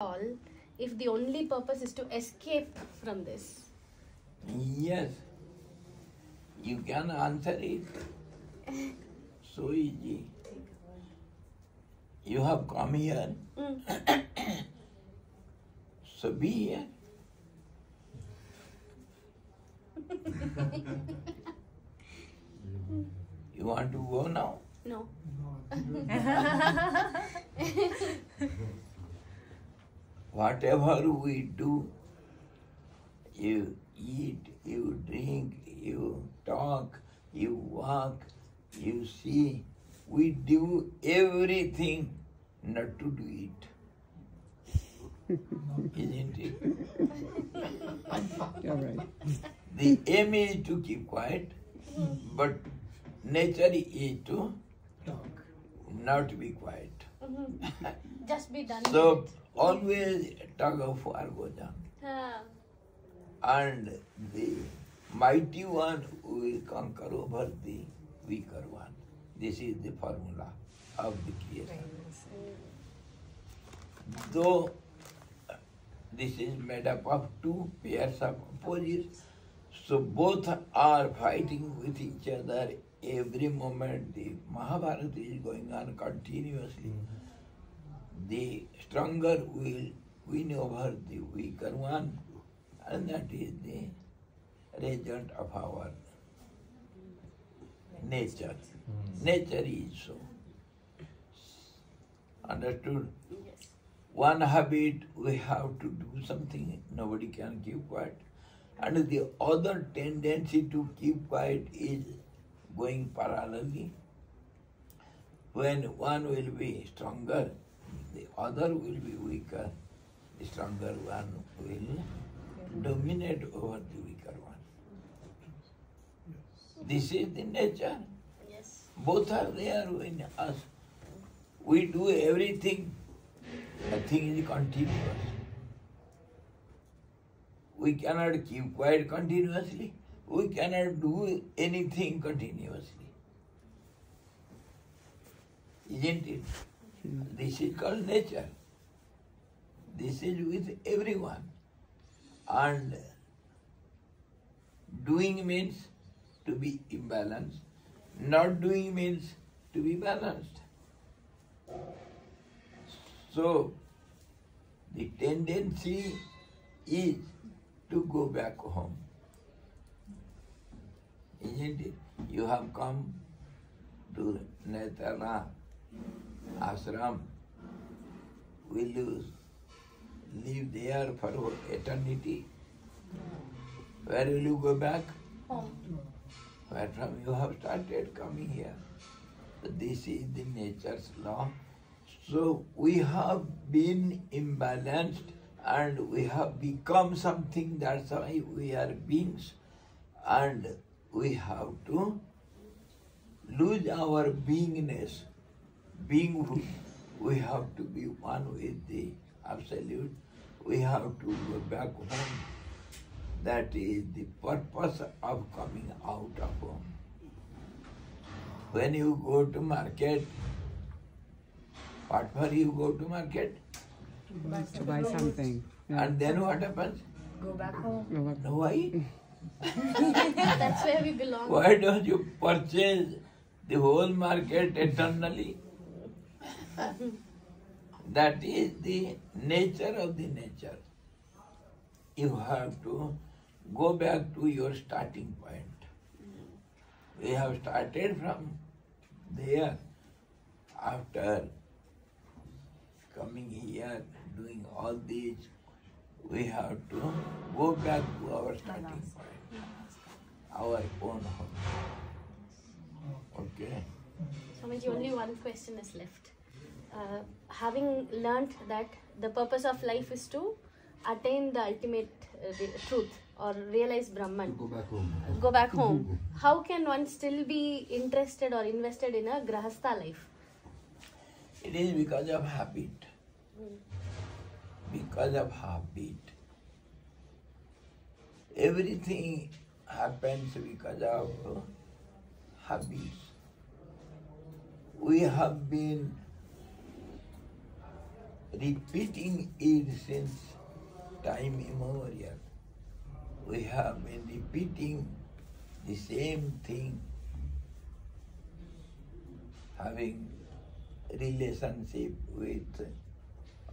all if the only purpose is to escape from this? Yes, you can answer it. So easy. You have come here, so be here. You want to go now? No. Whatever we do, you eat, you drink, you talk, you walk, you see, we do everything not to do it. Isn't it? You're right. The aim is to keep quiet, but nature is to not be quiet. Just be done. So with it. always tug of war goes on. Ah. And the mighty one will conquer over the weaker one. This is the formula of the creation. Though this is made up of two pairs of opposites, so both are fighting with each other every moment. The Mahabharata is going on continuously. The stronger will win over the weaker one, and that is the result of our nature. Nature is so. Understood? Yes. One habit, we have to do something, nobody can keep quiet. And the other tendency to keep quiet is going parallelly. When one will be stronger, the other will be weaker. The stronger one will dominate over the weaker one. This is the nature. Yes. Both are there in us. We do everything. Nothing is continuous. We cannot keep quiet continuously. We cannot do anything continuously. Isn't it? This is called nature. This is with everyone. And doing means to be imbalanced. Not doing means to be balanced. So, the tendency is to go back home. Isn't it? You have come to Netara ashram. Will you live there for eternity? Where will you go back? Home. Where from you have started coming here. This is the nature's law. So we have been imbalanced and we have become something, that's why we are beings. And we have to lose our beingness. Beinghood. We have to be one with the Absolute. We have to go back home. That is the purpose of coming out of home. When you go to market, what for you go to market? To buy something. Yeah. And then what happens? Go back home. No, why? That's where we belong. Why don't you purchase the whole market eternally? That is the nature of the nature. You have to go back to your starting point. We have started from there. After coming here, doing all this, we have to go back to our starting point, our own home. Okay? Swamiji, only one question is left. Having learnt that the purpose of life is to attain the ultimate the truth or realize Brahman, go back home, how can one still be interested or invested in a Grahastha life? It is because of habit. Because of habit. Everything happens because of habits. We have been repeating it since time immemorial. We have been repeating the same thing, having relationship with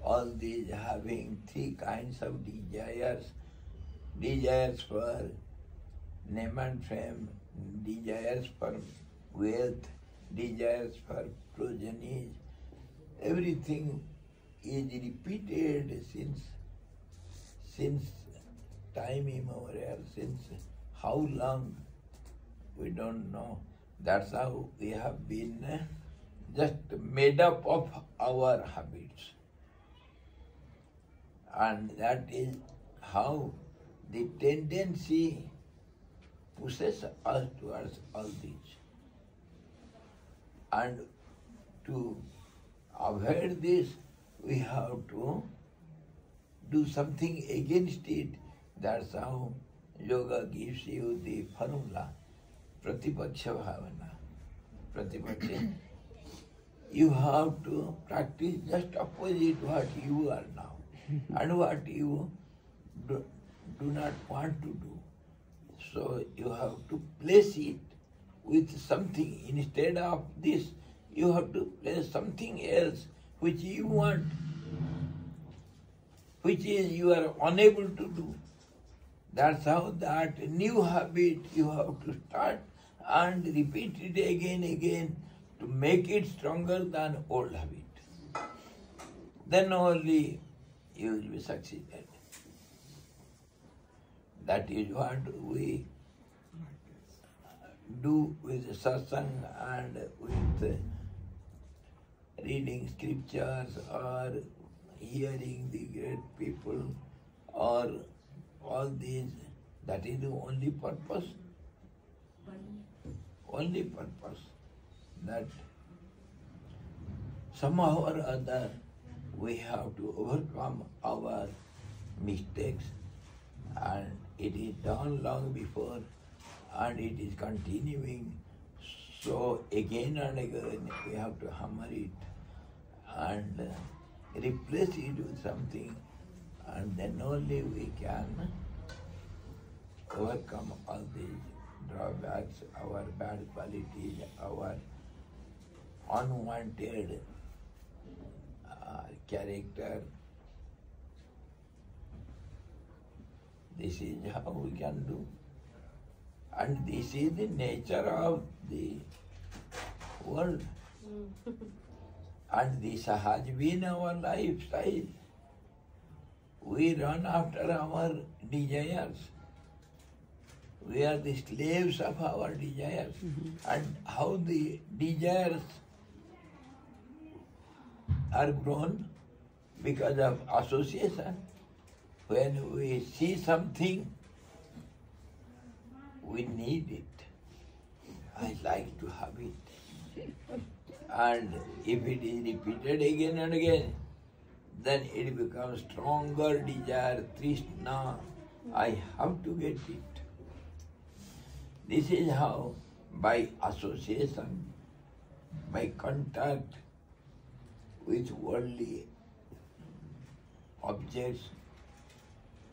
all these, having three kinds of desires. Desires for name and fame, desires for wealth, desires for progeny. Everything is repeated since time immemorial, since how long we don't know. That's how we have been just made up of our habits. And that is how the tendency pushes us towards all these. And to avoid this, we have to do something against it. That's how yoga gives you the formula. Pratipaksha bhavana. Pratipaksha. You have to practice just opposite what you are now and what you do not want to do. So you have to place it with something. Instead of this, you have to place something else which you want, which is you are unable to do. That's how that new habit you have to start and repeat it again to make it stronger than old habit. Then only you will be succeeded. That is what we do with satsang and with reading scriptures or hearing the great people or all these. That is the only purpose. Only purpose. That somehow or other we have to overcome our mistakes, and it is done long before and it is continuing. So again and again we have to hammer it and replace it with something, and then only we can overcome all these drawbacks, our bad qualities, our unwanted character. This is how we can do. And this is the nature of the world. And this has been our lifestyle. We run after our desires. We are the slaves of our desires. And how the desires are grown? Because of association. When we see something, we need it. I like to have it. And if it is repeated again and again, then it becomes stronger desire, trishna. I have to get it. This is how, by association, by contact with worldly objects,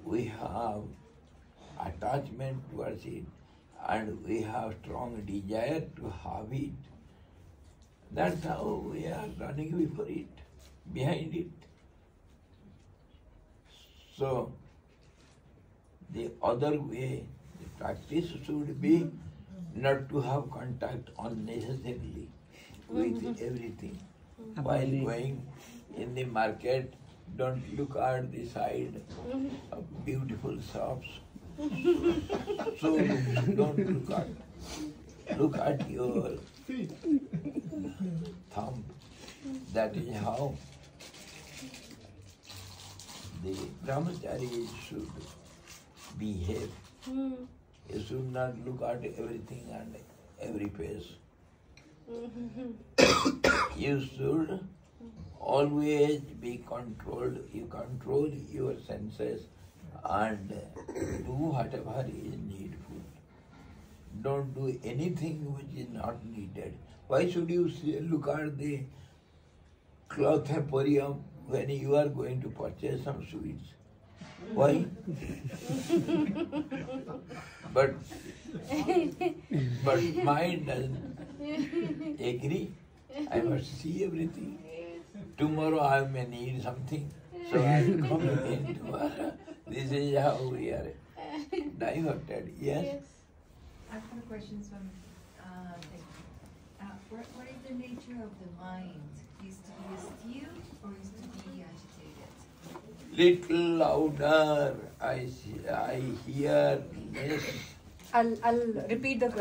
we have attachment towards it and we have strong desire to have it. That's how we are running before it, behind it. So, the other way, the practice should be not to have contact unnecessarily with everything. While going in the market, don't look at the side of beautiful shops. So don't look at. Look at your thumb. That is how the brahmachari should behave. You should not look at everything and every face. You should always be controlled. You control your senses and do whatever is needful. Don't do anything which is not needed. Why should you look at the cloth emporium when you are going to purchase some sweets. Why? but mind doesn't agree. I must see everything. Tomorrow I may need something, so I will come again tomorrow. This is how we are diverted. Yes? I've got a question from what is the nature of the mind? Is to be still or is to be agitated? Little louder. I hear less. I'll repeat the question.